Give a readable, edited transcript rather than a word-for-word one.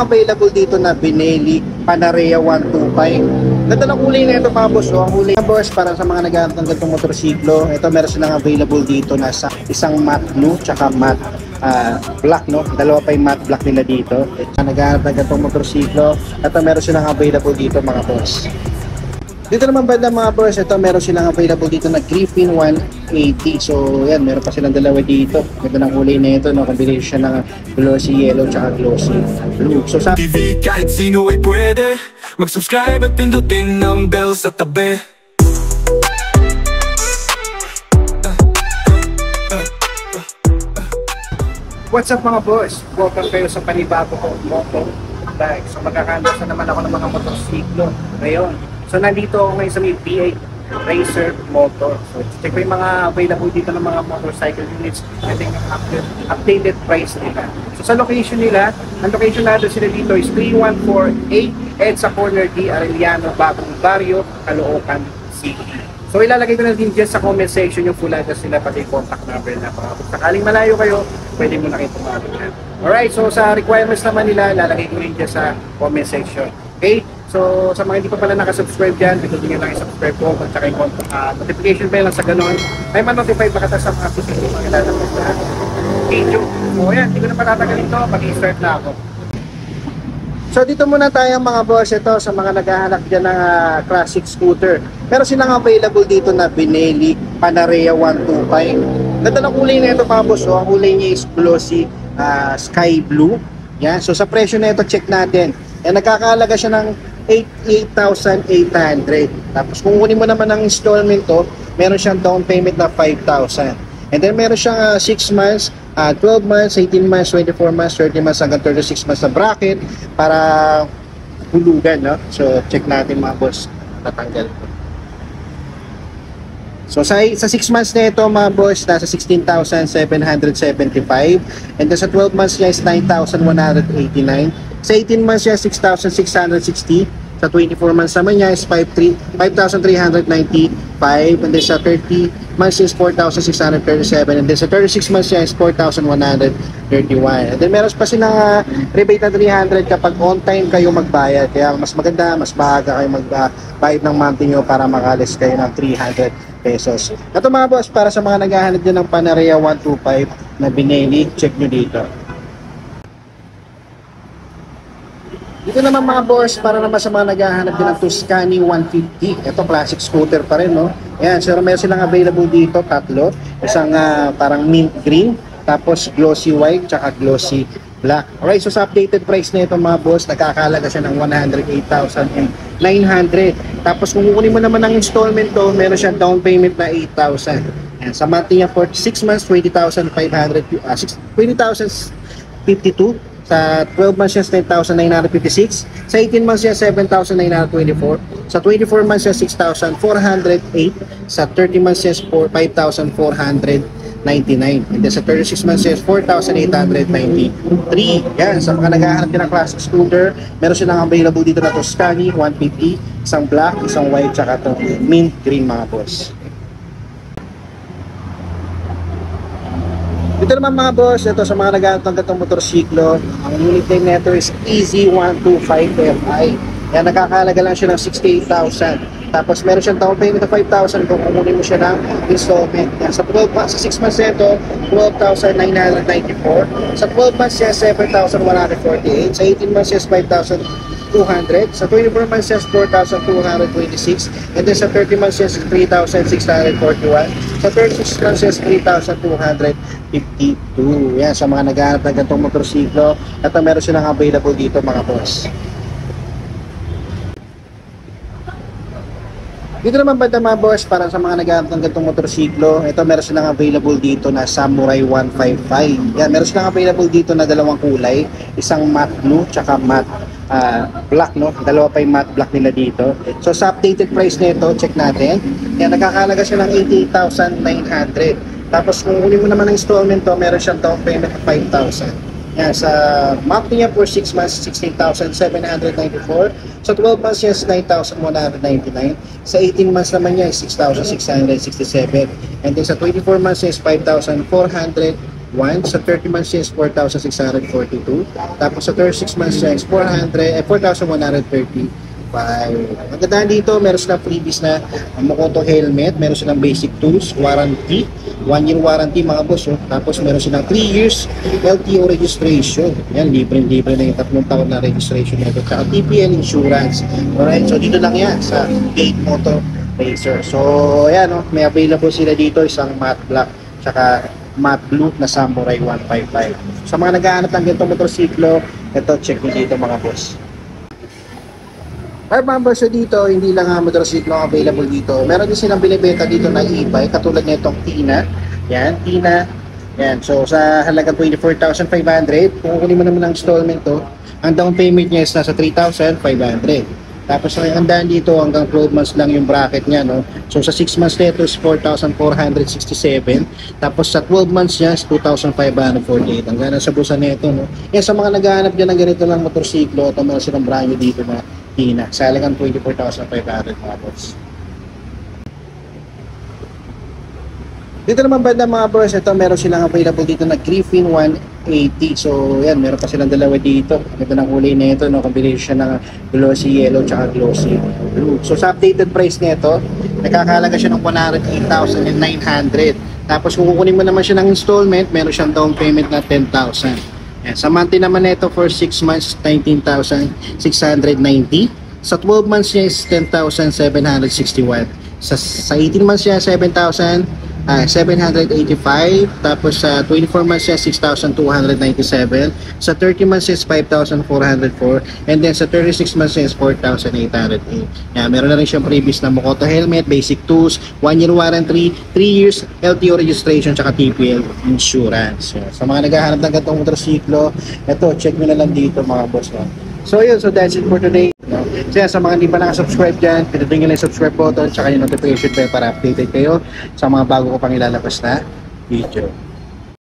Available dito na Benelli Panarea 125. Ganda ng kulay na ito mga boss. Ang kulay na boss para sa mga naghahanap ng ganitong motorsiklo. Ito meron silang available dito na sa isang matte blue tsaka matte black, no? Dalawa pa yung matte black nila dito. Naghahanap ng ganitong motorsiklo. Ito meron silang available dito mga boss. Dito naman banda mga boss, ito meron silang available dito na Griffin 180. So yan, meron pa silang dalawa dito. Ganda ng kulay na ito, no? Combination ng glossy yellow tsaka glossy blue. So sa TV kahit sino ay pwede mag-subscribe at pindutin ang bell sa tabi. What's up mga boss? Welcome kayo sa panibago kong motor bike. So magkakandasan naman ako ng mga motorsiklo ngayon. So nandito ako ngayon sa may PA Racer Motor. So check ko yung mga available dito ng mga motorcycle units. Ito yung updated price nila. So sa location nila, ang location natin sila dito is 3148 EDSA Corner D. Arellano, Bagong Barrio, Caloocan City. So ilalagay ko na din dyan sa comment section yung full address nila pati contact number na para kung sakaling malayo kayo, pwede mo na kayo tumawag na. Alright, so sa requirements naman nila, ilalagay ko rin dyan sa comment section. Okay? So sa mga hindi pa pala nakasubscribe dyan, pindutin nyo lang yung subscribe ko at saka yung notification bell lang sa ganun. Ay man-notify baka sa mga susunod mga ilalabas na video. So yan, hindi ko na patatagalin to, mag-i-start na ako. So dito muna tayo mga boss, ito sa mga naghahanap dyan ng classic scooter. Meron silang available dito na Benelli Panarea 125. Ganda ng kulay na ito mga boss, ang kulay niya is glossy sky blue. Yan. So sa presyo na ito, check natin. Nagkakahalaga siya ng 88,800. Tapos kung kunin mo naman ng installment to, meron siyang down payment na 5,000. And then meron siyang 6 months, 12 months, 18 months, 24 months, 30 months hanggang 36 months na bracket para hulugan, no? So check natin mga boss, tatanggal ko. So sa 6 months na ito mga boss, nasa 16,775. And then sa 12 months niya is 9,189. Sa 18 months niya 6,660. Sa 24 months naman niya is 5,395. And then sa 30 months is 4,637. And then sa 36 months niya is 4,131. And then meron pa silang rebate na 300 kapag on time kayo magbayad. Kaya mas maganda, mas maaga kayo magbayad ng monthly nyo para makalis kayo ng 300 pesos. Ito mga boss, para sa mga naghahanap dyan ng Panarea 125 na Benelli, check nyo dito. Dito naman mga boss, para naman sa mga naghahanap din ng Tuscany 150. Ito classic scooter pa rin, no? Ayan, so meron silang available dito, tatlo. Isang parang mint green, tapos glossy white, tsaka glossy black. Alright, so sa updated price na ito mga boss, nagkakahalaga siya ng 108,900. Tapos kung kukunin mo naman ng installment to, meron siyang down payment na 8,000. Ayan, sa monthly niya for 6 months, 20,500, 20,052. Sa 12 months siya 10,956. Sa 18 months siya 7,924. Sa 24 months siya 6,408. Sa 30 months siya 5,499. And then sa 36 months siya 4,893. Yan, sa mga naghahanap din ng classic scooter, meron silang available dito na Tuscany 150, isang black, isang white, tsaka ito mint green mga boss. Dito naman mga boss, ito sa mga naghahanap ng ganitong motorsiklo, ang unit name nito is EZ125Fi. Yan, nakakahalaga lang siya ng 68,000. Tapos meron siyang down payment na 5,000 kung kukunin mo siya ng installment. Yan, sa 6 months nito, 12,994. Sa 12 months siya, 7,148. Sa 18 months siya, 5,200. Sa 24 months siya, 4,226. And then sa 30 months siya, 3,641. Sa 36 months siya, 3,252. Yan, sa mga naghahanap ng ganitong motorsiklo, at meron silang available dito mga boss. Dito naman banda mga boss, para sa mga naghahanap ng ganitong motorsiklo, ito meron silang available dito na Samurai 155. Yan, meron silang available dito na dalawang kulay, isang matte blue tsaka matte black, no? Dalawa pa yung matte black nila dito. So sa updated price nito, check natin. Yan, nakakahalaga siya ng 88,900. Tapos kung kunin mo naman ng installment to, meron siyang down payment of 5,000. Yan, sa monthly niya for 6 months, 16,794. Sa 12 months niya is 9,199. Sa 18 months naman niya is 6,667. And then sa 24 months niya is 5,489. Sa 30 months niya is 4,642. Tapos sa 36 months niya is 4,135. Ang ganda dito, meron silang freebies na Mokoto helmet, meron silang basic tools, warranty, 1 year warranty mga boss. Tapos meron silang 3 years LTO registration. Yan, libre-libre na yung 3 taon na registration nito. Tsaka TPL insurance. Alright, so dito lang yan sa Gate Motor Racer. So, ayan, may available sila dito, isang matte black, tsaka matte blue na Samurai 155. Sa mga naghahanap ng ganitong motorsiklo, ito, check nyo dito mga boss. Ay, mga boss, dito, hindi lang motorsiklo ang available dito. Meron din silang binibenta dito na e-bike, katulad nitong Tina. Yan, Tina. Yan, so sa halagang 24,500, kung kukunin mo naman ang installment to, ang down payment niya is nasa 3,500. Tapos ang handaan dito hanggang 12 months lang yung bracket niya, no? So sa 6 months nito is 4,467. Tapos sa 12 months niya is 2,548. Ang gana sa busa nito, no? Yan, sa mga naghahanap dyan ng ganito lang motorsiklo, ito mga silang brand new dito na Tina. Sa halagang 24,500 mga boss. Dito naman banda mga boss, ito meron silang available dito na Griffin 180. So yan, meron pa silang dalawa dito. Ito ng kulay na ito, no? Combination ng glossy yellow tsaka glossy blue. So sa updated price nito, nakakalaga siya ng 108,900. Tapos kung kukunin mo naman siya ng installment, meron siyang down payment na 10,000. Yan, sa monthly naman nito for 6 months, 19,690. Sa 12 months niya is 10,761. Sa 18 months niya, 7,785. Tapos sa 24 months niya, 6,297. Sa 30 months is 5,404. And then sa 36 months niya is 4,808. Yan, meron na rin siyang previous na Mokoto helmet, basic tools, 1 year warranty, 3 years LTO registration, tsaka TPL insurance. Yan. Sa mga naghahanap ng ganitong motorsiklo, ito, check nyo na lang dito mga boss. No? So yun, so that's it for today. No? So yan, sa mga hindi pa nakasubscribe dyan, pinutin nyo lang yung subscribe button, tsaka yung notification bell para updated kayo sa mga bago ko pang ilalabas na video.